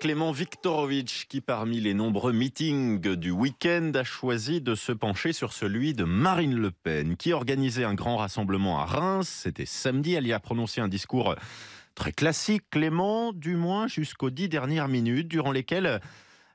Clément Viktorovitch qui, parmi les nombreux meetings du week-end, a choisi de se pencher sur celui de Marine Le Pen, qui organisait un grand rassemblement à Reims. C'était samedi, elle y a prononcé un discours très classique, Clément, du moins jusqu'aux 10 dernières minutes, durant lesquelles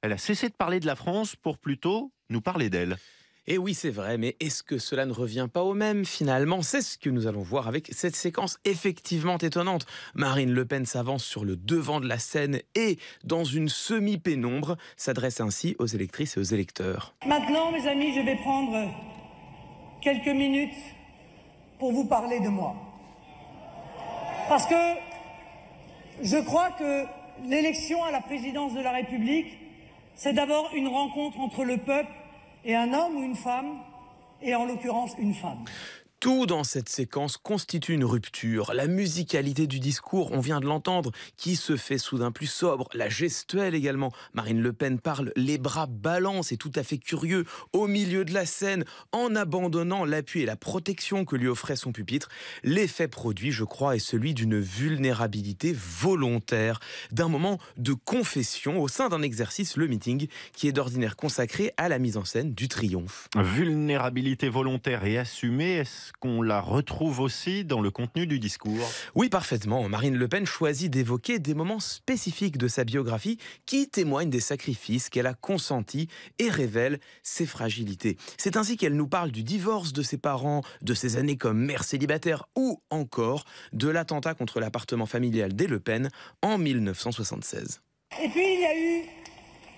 elle a cessé de parler de la France pour plutôt nous parler d'elle. Et oui, c'est vrai, mais est-ce que cela ne revient pas au même finalement? C'est ce que nous allons voir avec cette séquence effectivement étonnante. Marine Le Pen s'avance sur le devant de la scène et, dans une semi-pénombre, s'adresse ainsi aux électrices et aux électeurs. Maintenant, mes amis, je vais prendre quelques minutes pour vous parler de moi. Parce que je crois que l'élection à la présidence de la République, c'est d'abord une rencontre entre le peuple et un homme ou une femme, et en l'occurrence une femme. Tout dans cette séquence constitue une rupture. La musicalité du discours, on vient de l'entendre, qui se fait soudain plus sobre. La gestuelle également. Marine Le Pen parle, les bras balancent et tout à fait curieux, au milieu de la scène, en abandonnant l'appui et la protection que lui offrait son pupitre. L'effet produit, je crois, est celui d'une vulnérabilité volontaire, d'un moment de confession au sein d'un exercice, le meeting, qui est d'ordinaire consacré à la mise en scène du triomphe. Vulnérabilité volontaire et assumée, est-ce qu'on la retrouve aussi dans le contenu du discours? Oui, parfaitement. Marine Le Pen choisit d'évoquer des moments spécifiques de sa biographie qui témoignent des sacrifices qu'elle a consentis et révèlent ses fragilités. C'est ainsi qu'elle nous parle du divorce de ses parents, de ses années comme mère célibataire ou encore de l'attentat contre l'appartement familial des Le Pen en 1976. Et puis il y a eu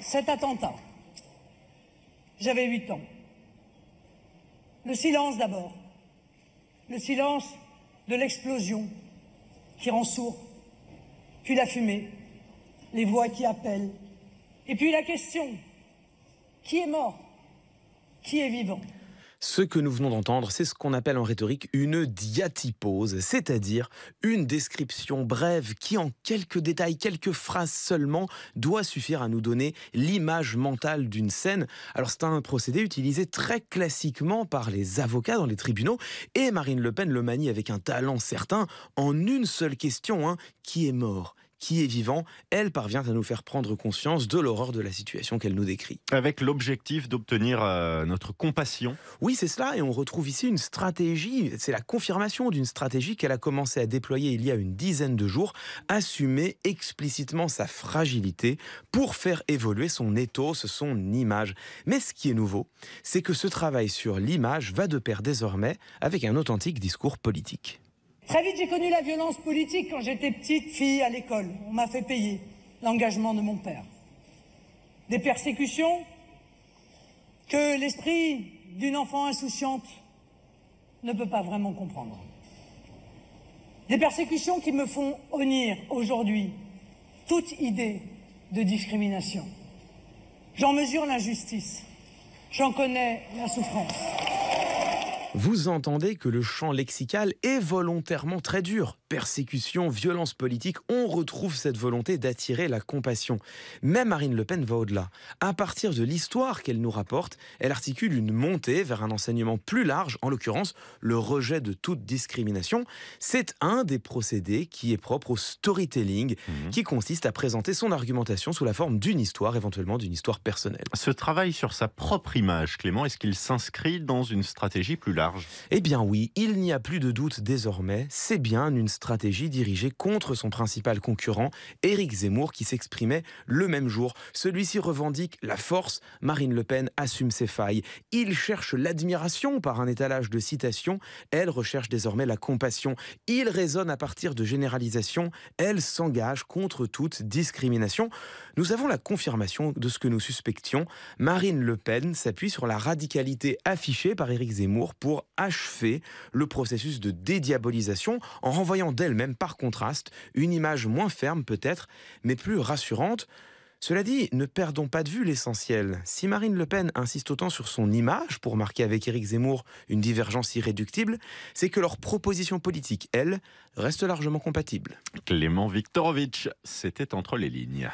cet attentat. J'avais 8 ans. Le silence d'abord. Le silence de l'explosion qui rend sourd, puis la fumée, les voix qui appellent, et puis la question, qui est mort? Qui est vivant? Ce que nous venons d'entendre, c'est ce qu'on appelle en rhétorique une diatypose, c'est-à-dire une description brève qui, en quelques détails, quelques phrases seulement, doit suffire à nous donner l'image mentale d'une scène. Alors c'est un procédé utilisé très classiquement par les avocats dans les tribunaux, et Marine Le Pen le manie avec un talent certain. En une seule question, qui est mort ? Qui est vivant, elle parvient à nous faire prendre conscience de l'horreur de la situation qu'elle nous décrit. Avec l'objectif d'obtenir notre compassion. Oui, c'est cela, et on retrouve ici une stratégie, c'est la confirmation d'une stratégie qu'elle a commencé à déployer il y a une dizaine de jours, assumer explicitement sa fragilité pour faire évoluer son ethos, son image. Mais ce qui est nouveau, c'est que ce travail sur l'image va de pair désormais avec un authentique discours politique. Très vite, j'ai connu la violence politique quand j'étais petite fille à l'école. On m'a fait payer l'engagement de mon père. Des persécutions que l'esprit d'une enfant insouciante ne peut pas vraiment comprendre. Des persécutions qui me font honnir aujourd'hui toute idée de discrimination. J'en mesure l'injustice. J'en connais la souffrance. Vous entendez que le champ lexical est volontairement très dur. Persécution, violence politique, on retrouve cette volonté d'attirer la compassion. Mais Marine Le Pen va au-delà. À partir de l'histoire qu'elle nous rapporte, elle articule une montée vers un enseignement plus large, en l'occurrence le rejet de toute discrimination. C'est un des procédés qui est propre au storytelling, qui consiste à présenter son argumentation sous la forme d'une histoire, éventuellement d'une histoire personnelle. Ce travail sur sa propre image, Clément, est-ce qu'il s'inscrit dans une stratégie plus large? Eh bien oui, il n'y a plus de doute désormais, c'est bien une stratégie dirigée contre son principal concurrent, Éric Zemmour, qui s'exprimait le même jour. Celui-ci revendique la force, Marine Le Pen assume ses failles. Il cherche l'admiration par un étalage de citations, elle recherche désormais la compassion. Il raisonne à partir de généralisations, elle s'engage contre toute discrimination. Nous avons la confirmation de ce que nous suspections. Marine Le Pen s'appuie sur la radicalité affichée par Éric Zemmour pour achever le processus de dédiabolisation en renvoyant d'elle-même, par contraste, une image moins ferme peut-être, mais plus rassurante. Cela dit, ne perdons pas de vue l'essentiel. Si Marine Le Pen insiste autant sur son image pour marquer avec Éric Zemmour une divergence irréductible, c'est que leur proposition politique, elle, reste largement compatible. Clément Viktorovitch, c'était entre les lignes.